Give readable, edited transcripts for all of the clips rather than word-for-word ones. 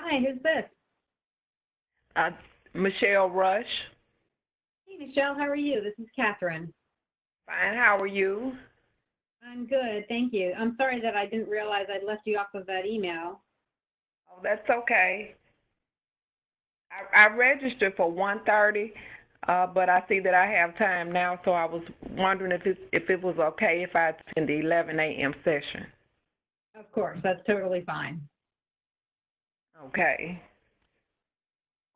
Hi, who's this? Uh, Michelle Rush. Hey, Michelle, how are you? This is Catherine. Fine, how are you? I'm good, thank you. I'm sorry that I didn't realize I'd left you off of that email. Oh, that's okay. I registered for 1:30, but I see that I have time now, so I was wondering if it was okay if I attend the 11 a.m. session. Of course, that's totally fine. Okay.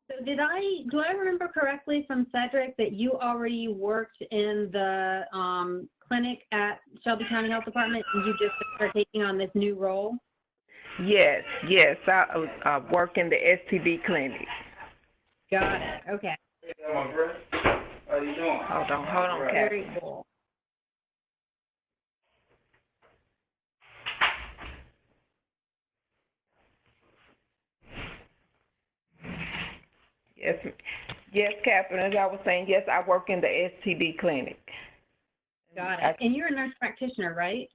So do I remember correctly from Cedric that you already worked in the clinic at Shelby County Health Department and you just are taking on this new role? Yes. I work in the STD clinic. Got it, okay. How you doing? Hold on, Very Kathy. cool. Yes, Catherine. As I was saying, yes, I work in the STD clinic. Got it. And you're a nurse practitioner, right?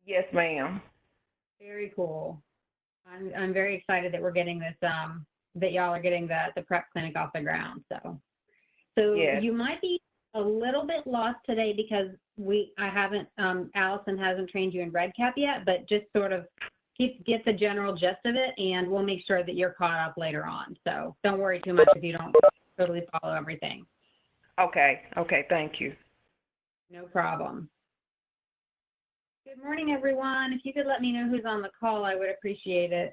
Yes, ma'am. Very cool. I'm very excited that we're getting this, that y'all are getting the PrEP clinic off the ground. So Yes. you might be a little bit lost today because Allison hasn't trained you in REDCap yet, but just sort of get the general gist of it, and we'll make sure that you're caught up later on. So don't worry too much if you don't totally follow everything. Okay, thank you. No problem. Good morning, everyone. If you could let me know who's on the call, I would appreciate it.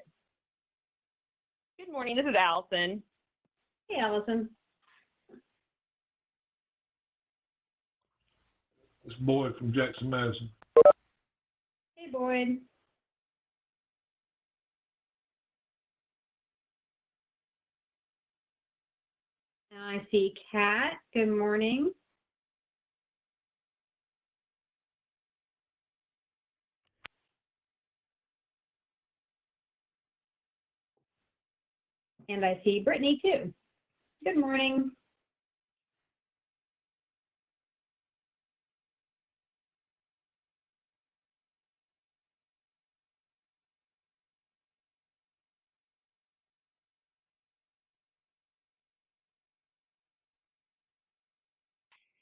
Good morning, this is Allison. Hey, Allison. It's Boyd from Jackson, Madison. Hey, Boyd. Now I see Kat. Good morning. And I see Brittany too. Good morning.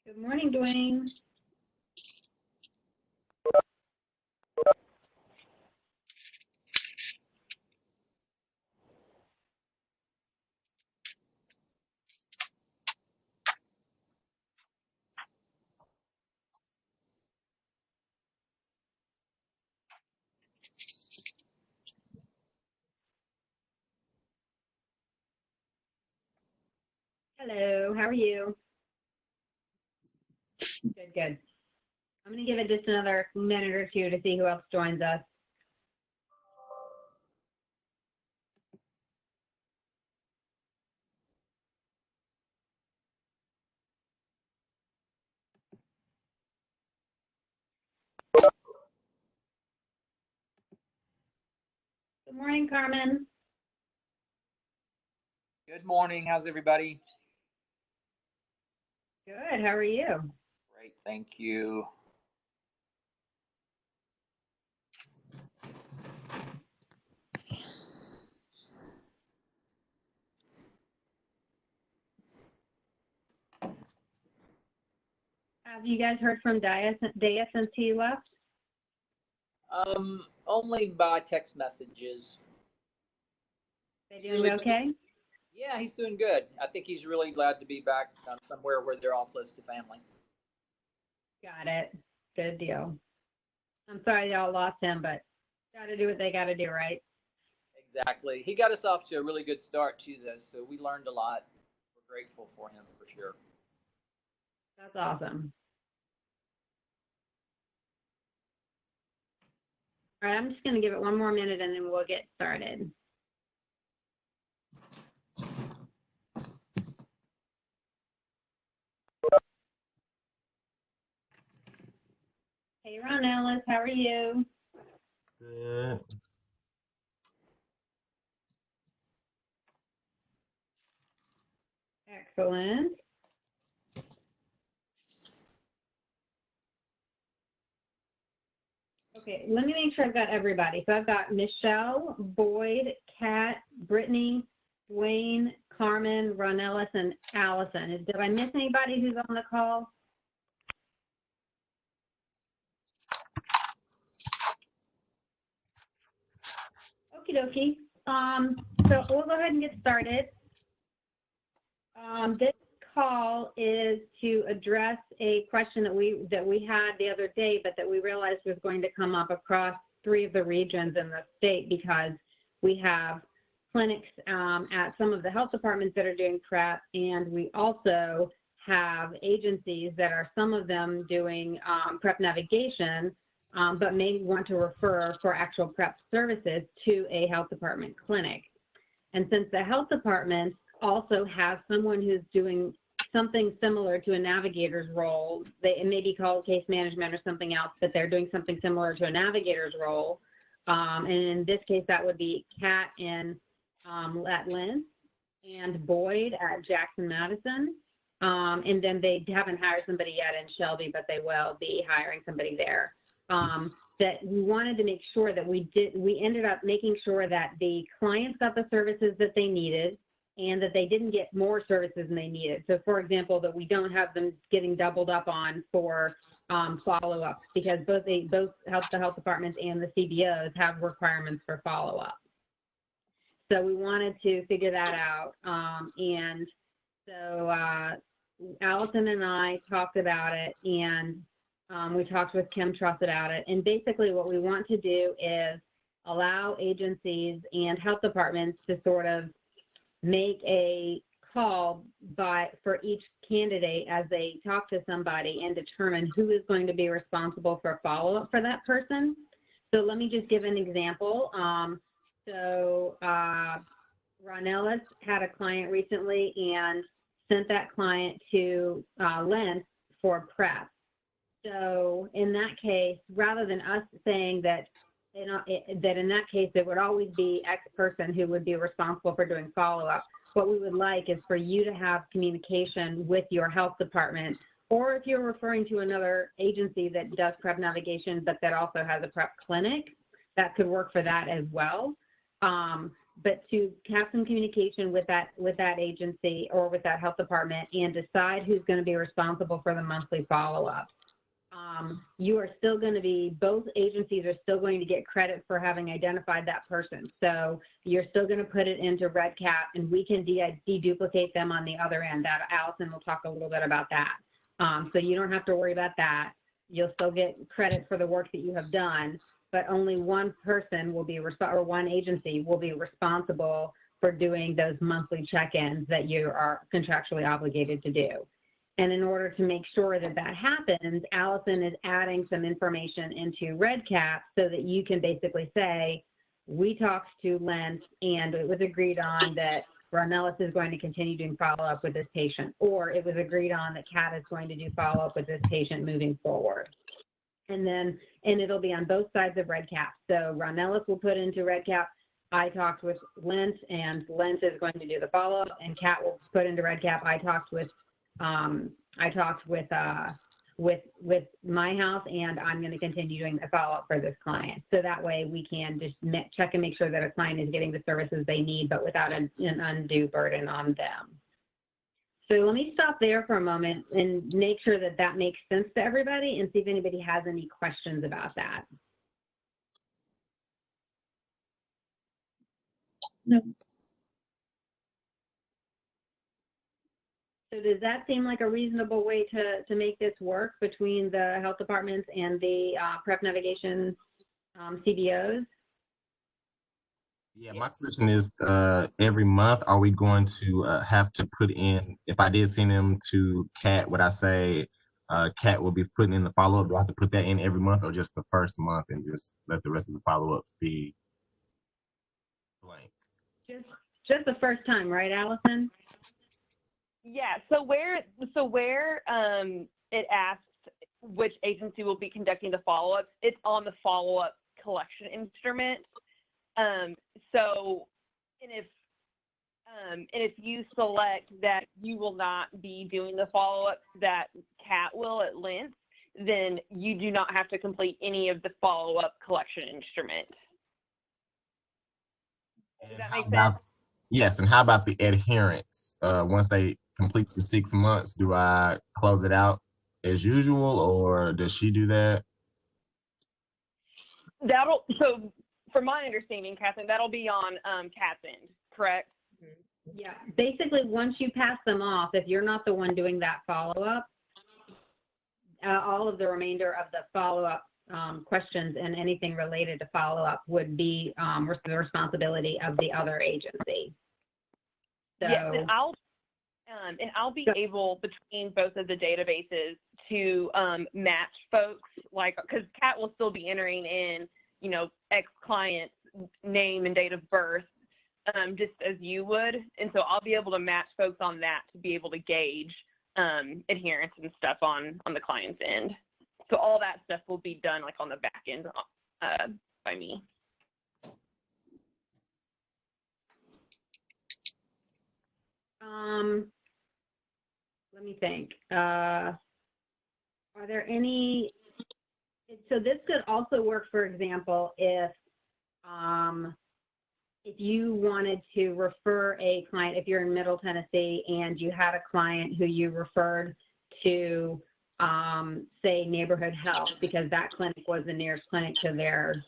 Good morning, Dwayne. Hello, how are you? Good, good. I'm going to give it just another minute or two to see who else joins us. Good morning, Carmen. Good morning. How's everybody? Good, how are you? Great, thank you. Have you guys heard from Daya since he left? Only by text messages. They doing okay? Yeah, he's doing good. I think he's really glad to be back somewhere where they're all close to family. Got it. Good deal. I'm sorry y'all lost him, but got to do what they got to do, right? Exactly. He got us off to a really good start too, though, so we learned a lot. We're grateful for him for sure. That's awesome. All right, I'm just going to give it one more minute and then we'll get started. Hey, Ron Ellis, how are you? Yeah. Excellent. Okay, let me make sure I've got everybody. So I've got Michelle, Boyd, Kat, Brittany, Dwayne, Carmen, Ronellis, and Allison. Did I miss anybody who's on the call? Okie dokie. So we'll go ahead and get started. This call is to address a question that we had the other day, but that we realized was going to come up across 3 of the regions in the state, because we have clinics at some of the health departments that are doing PrEP, and we also have agencies that are, some of them doing PrEP navigation, but may want to refer for actual PrEP services to a health department clinic. And since the health department also have someone who's doing something similar to a navigator's role, it may be called case management or something else, but they're doing something similar to a navigator's role. And in this case, that would be Kat at Lynn and Boyd at Jackson Madison. And then they haven't hired somebody yet in Shelby, but they will be hiring somebody there. That we wanted to make sure that we ended up making sure that the clients got the services that they needed, and that they didn't get more services than they needed. So for example, that we don't have them getting doubled up on for follow-ups, because both the health departments and the CBOs have requirements for follow-up. So we wanted to figure that out. And so Allison and I talked about it, and we talked with Kim Truss about it. And basically what we want to do is allow agencies and health departments to sort of make a call for each candidate as they talk to somebody, and determine who is going to be responsible for follow-up for that person. So let me just give an example. Ronellis had a client recently and sent that client to Lent for PrEP. So in that case, rather than us saying that in that case it would always be X person who would be responsible for doing follow-up, what we would like is for you to have communication with your health department, or if you're referring to another agency that does PrEP navigation but that also has a PrEP clinic, that could work for that as well. But to have some communication with that agency or with that health department, and decide who's going to be responsible for the monthly follow-up. You are still going to be, both agencies are still going to get credit for having identified that person. So you're still going to put it into REDCap, and we can deduplicate them on the other end. That Allison will talk a little bit about that. So you don't have to worry about that. You'll still get credit for the work that you have done, but only one person will be or one agency will be responsible for doing those monthly check-ins that you are contractually obligated to do. And in order to make sure that that happens, Allison is adding some information into REDCap so that you can basically say, we talked to Lent and it was agreed on that Ronellis is going to continue doing follow-up with this patient, or it was agreed on that Kat is going to do follow-up with this patient moving forward. And it'll be on both sides of REDCap. So Ronellis will put into REDCap, I talked with Lent, and Lent is going to do the follow-up, and Kat will put into REDCap, I talked with my house, and I'm going to continue doing the follow-up for this client. So that way we can just check and make sure that a client is getting the services they need, but without an undue burden on them. So let me stop there for a moment and make sure that that makes sense to everybody, and see if anybody has any questions about that. No. So does that seem like a reasonable way to make this work between the health departments and the PrEP navigation CBOs? Yeah, my question is, every month, are we going to have to put in, if I did send them to Kat, would I say Kat will be putting in the follow-up? Do I have to put that in every month, or just the first month and just let the rest of the follow-ups be blank? Just the first time, right, Allison? Yeah, so where it asks which agency will be conducting the follow-ups, it's on the follow-up collection instrument. If you select that you will not be doing the follow-ups that Kat will at Lent, then you do not have to complete any of the follow-up collection instrument. Does that make sense? Yes, and how about the adherence? Once they complete the 6 months, do I close it out as usual, or does she do that? So from my understanding, Catherine, that'll be on Kat's end, correct? Yeah, basically, once you pass them off, if you're not the one doing that follow-up, all of the remainder of the follow-up questions and anything related to follow-up would be the responsibility of the other agency. So, yes, and I'll be able, between both of the databases, to match folks, like, because Kat will still be entering in, you know, ex-client's name and date of birth, just as you would. And so I'll be able to match folks on that to be able to gauge adherence and stuff on the client's end. So all that stuff will be done like on the back end by me. Let me think. Are there any, so this could also work, for example, if you wanted to refer a client, if you're in Middle Tennessee and you had a client who you referred to, say, neighborhood health, because that clinic was the nearest clinic to their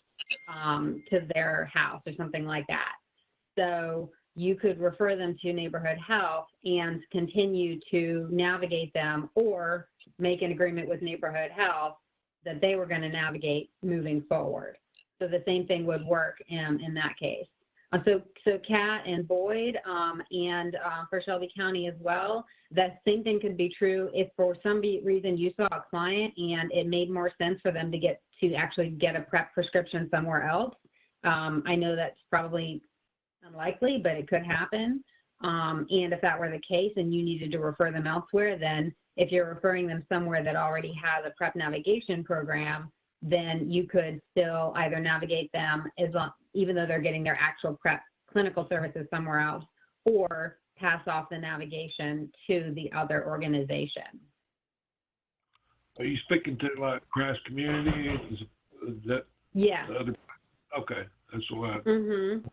house or something like that. So you could refer them to neighborhood health and continue to navigate them, or make an agreement with neighborhood health that they were going to navigate moving forward. So the same thing would work in that case. So Kat and Boyd, and for Shelby County as well, that same thing could be true if for some reason you saw a client and it made more sense for them to actually get a PrEP prescription somewhere else. I know that's probably unlikely, but it could happen. And if that were the case and you needed to refer them elsewhere, then if you're referring them somewhere that already has a PrEP navigation program, then you could still either navigate them even though they're getting their actual PrEP clinical services somewhere else, or pass off the navigation to the other organization. Are you speaking to like Christ Community? Is that? Yeah. Okay, that's what I. Mm-hmm.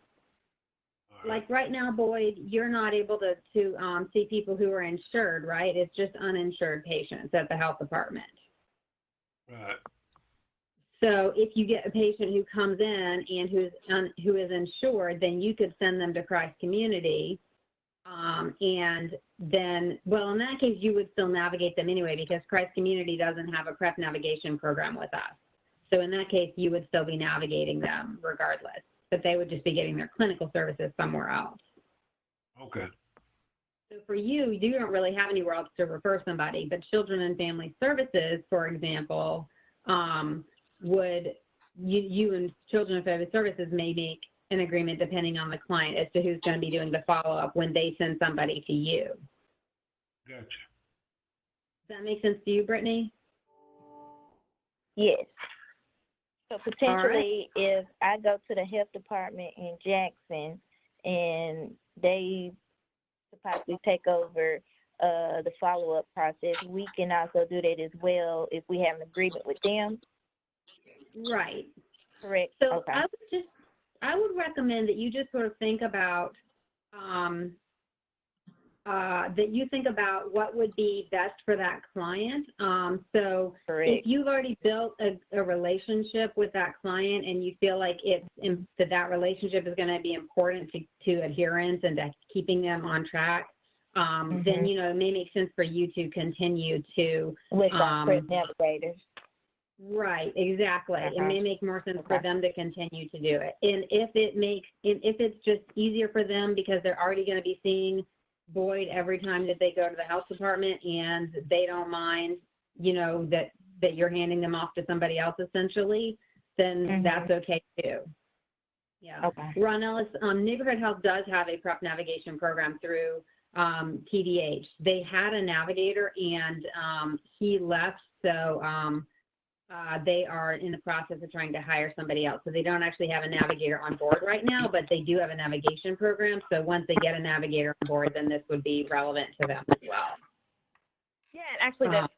Like right now, Boyd, you're not able to see people who are insured, right? It's just uninsured patients at the health department. Right. So if you get a patient who comes in and who is insured, then you could send them to Christ Community. And then, well, in that case, you would still navigate them anyway, because Christ Community doesn't have a PrEP navigation program with us. So in that case, you would still be navigating them regardless, but they would just be getting their clinical services somewhere else. Okay. So for you, you don't really have anywhere else to refer somebody, but Children and Family Services, for example, you and Children and Family Services may make an agreement depending on the client as to who's going to be doing the follow-up when they send somebody to you. Gotcha. Does that make sense to you, Brittany? Yes. So potentially, if I go to the health department in Jackson and they possibly take over the follow-up process, we can also do that as well if we have an agreement with them. Right. Correct. So okay. I would recommend that you just sort of think about what would be best for that client. So Correct. if you've already built a relationship with that client and you feel like that relationship is going to be important to adherence and to keeping them on track, then, you know, it may make sense for you to continue to with our PrEP navigators. Right, exactly. It may make more sense for them to continue to do it. And if it's just easier for them because they're already going to be seeing Boyd every time that they go to the health department and they don't mind, you know, that you're handing them off to somebody else essentially, then that's okay too. Yeah. Okay. Ron Ellis, Neighborhood Health does have a PrEP navigation program through TDH. They had a navigator and he left, so they are in the process of trying to hire somebody else. So they don't actually have a navigator on board right now, but they do have a navigation program. So once they get a navigator on board, then this would be relevant to them as well. Yeah, and actually that's,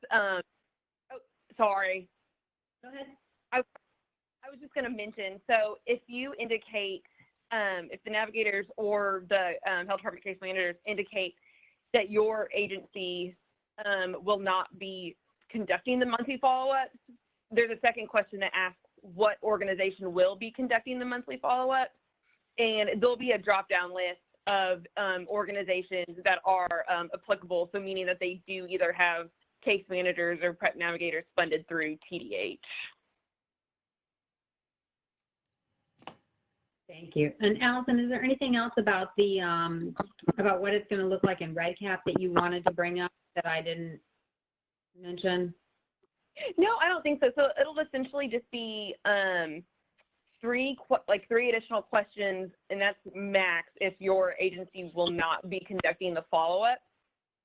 sorry. Go ahead. I was just going to mention, so if you indicate, if the navigators or the health department case managers indicate that your agency will not be conducting the monthly follow-ups, there's a second question that asks what organization will be conducting the monthly follow-ups, and there'll be a drop-down list of organizations that are applicable, so meaning that they do either have case managers or PrEP navigators funded through TDH. Thank you. And Allison, is there anything else about the about what it's going to look like in REDCap that you wanted to bring up that I didn't mention? No, I don't think so. So it'll essentially just be three additional questions, and that's max if your agency will not be conducting the follow-up.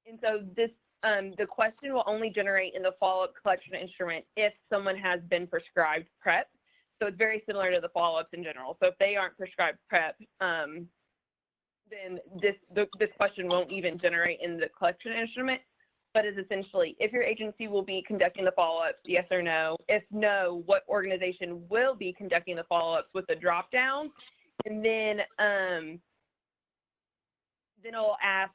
And so this the question will only generate in the follow-up collection instrument if someone has been prescribed PrEP. So it's very similar to the follow-ups in general. So if they aren't prescribed PrEP, then this question won't even generate in the collection instrument, but is essentially if your agency will be conducting the follow-ups, yes or no. If no, what organization will be conducting the follow-ups with the drop-down, and then it'll ask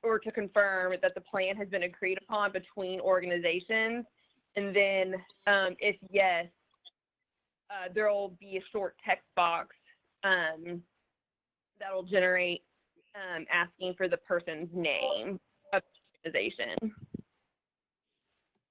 or to confirm that the plan has been agreed upon between organizations, and then if yes, there will be a short text box that will generate asking for the person's name of the organization.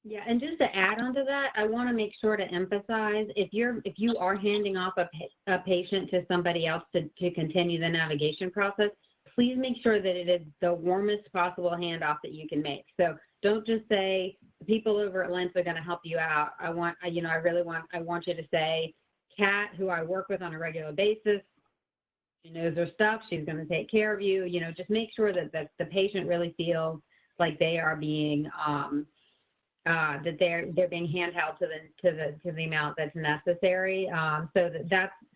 Yeah, and just to add on to that, I want to make sure to emphasize if you are handing off a patient to somebody else to continue the navigation process, please make sure that it is the warmest possible handoff that you can make. So don't just say the people over at Lens are going to help you out. I want you to say, Kat, who I work with on a regular basis, she knows her stuff. She's going to take care of you. You know, just make sure that the patient really feels like they are being that they're being handheld to the amount that's necessary. So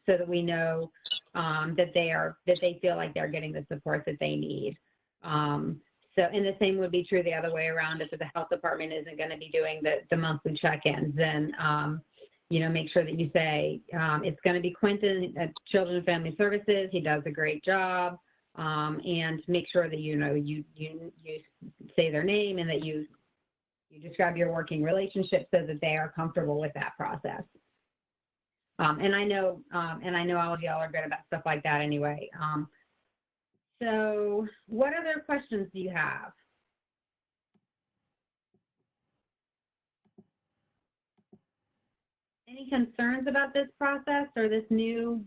that we know that they feel like they're getting the support that they need. So, and the same would be true the other way around. If the health department isn't going to be doing the monthly check-ins, then make sure that you say it's going to be Quentin at Children and Family Services. He does a great job, and make sure that you say their name and that you describe your working relationship so that they are comfortable with that process. And I know all of y'all are good about stuff like that anyway. So what other questions do you have? Any concerns about this process or this new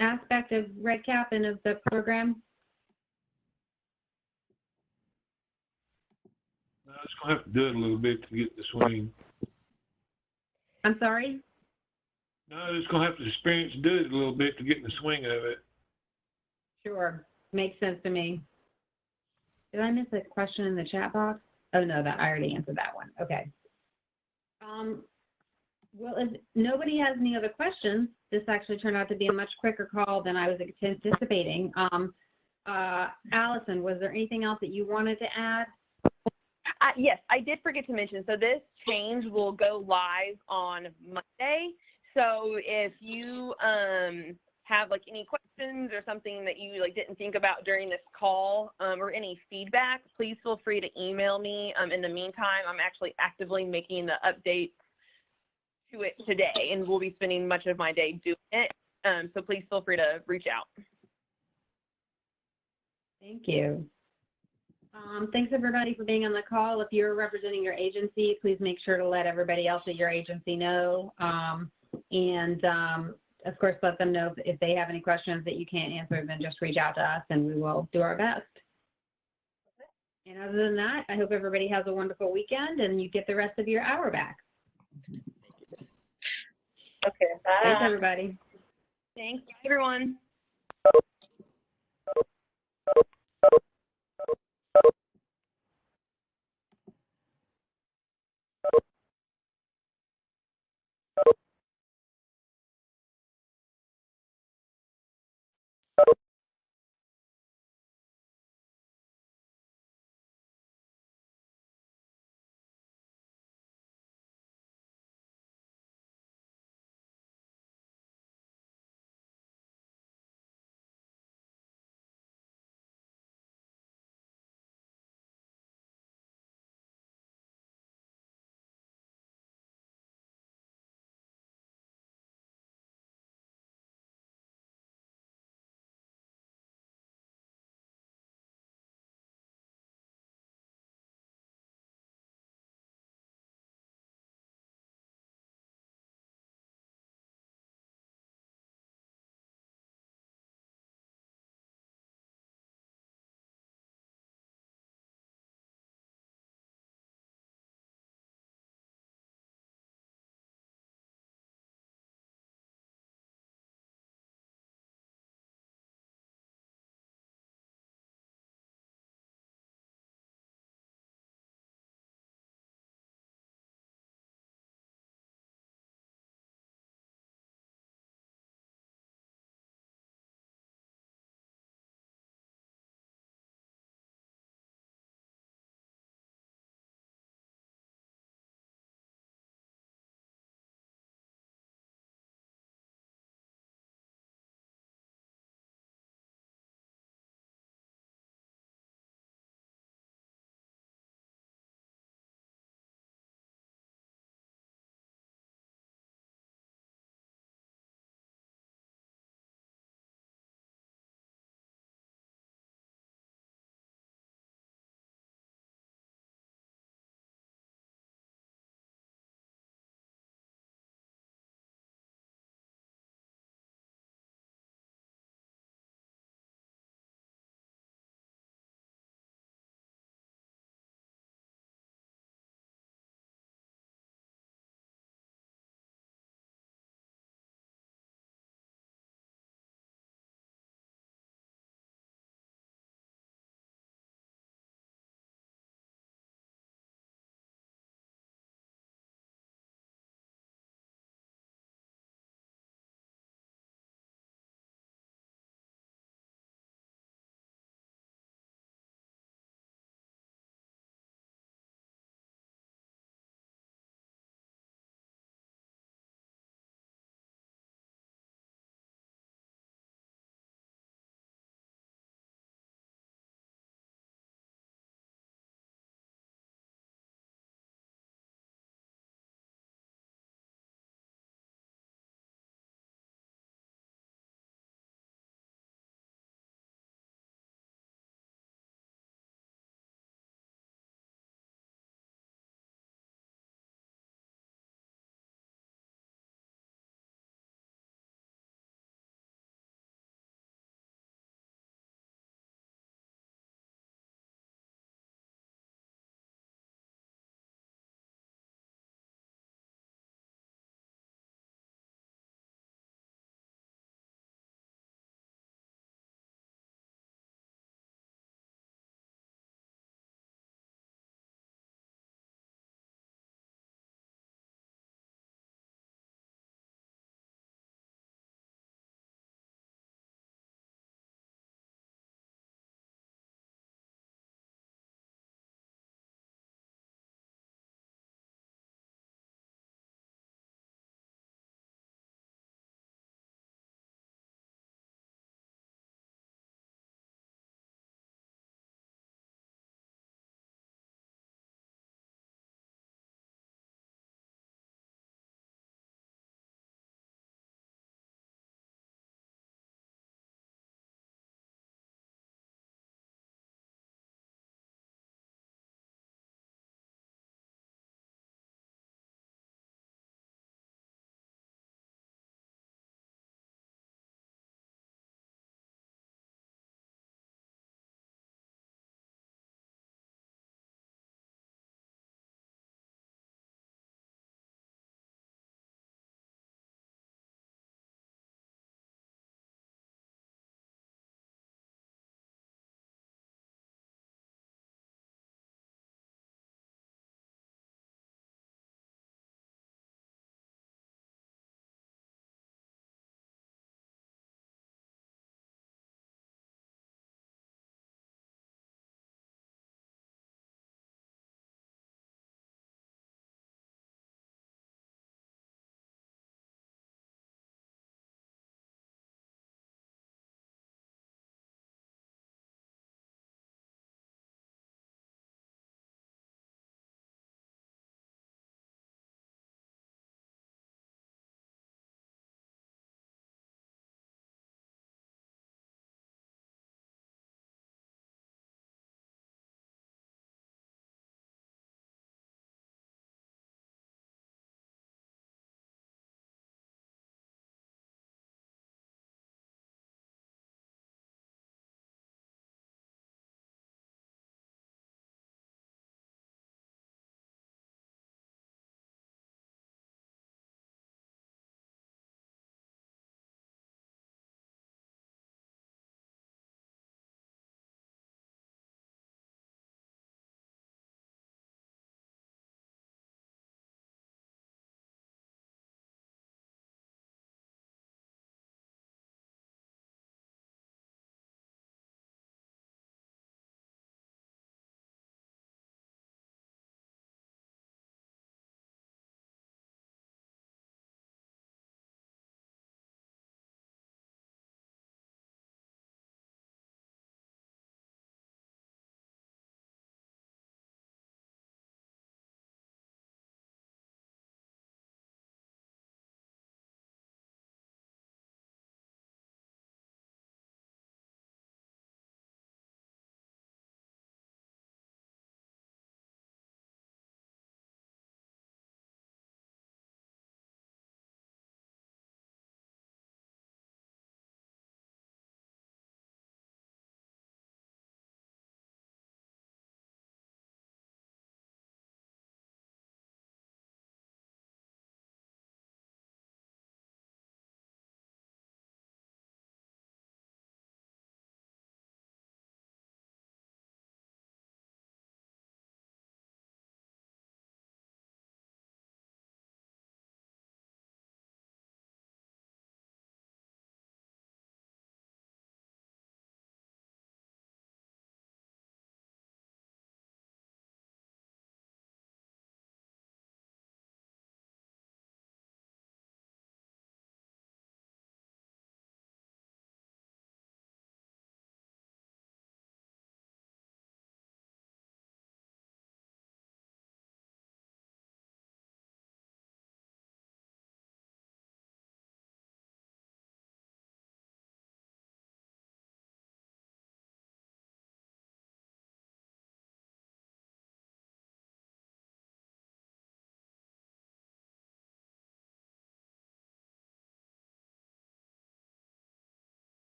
aspect of REDCap and of the program? No, it's going to have to do it a little bit to get the swing. I'm sorry? No, it's going to have to experience do it a little bit to get in the swing of it. Sure. Makes sense to me. Did I miss a question in the chat box? Oh, no, I already answered that one. Okay. Well, if nobody has any other questions, this actually turned out to be a much quicker call than I was anticipating. Allison, was there anything else that you wanted to add? Yes, I did forget to mention, so this change will go live on Monday. So if you have any questions or something that you didn't think about during this call or any feedback, please feel free to email me. In the meantime, I'm actually actively making the updates to it today, and we'll be spending much of my day doing it. So please feel free to reach out. Thank you. Thanks everybody for being on the call. If you're representing your agency, please make sure to let everybody else at your agency know. Of course, let them know if they have any questions that you can't answer, then just reach out to us and we will do our best. And other than that, I hope everybody has a wonderful weekend and you get the rest of your hour back. Okay, bye. Thanks, everybody. Thanks, everyone.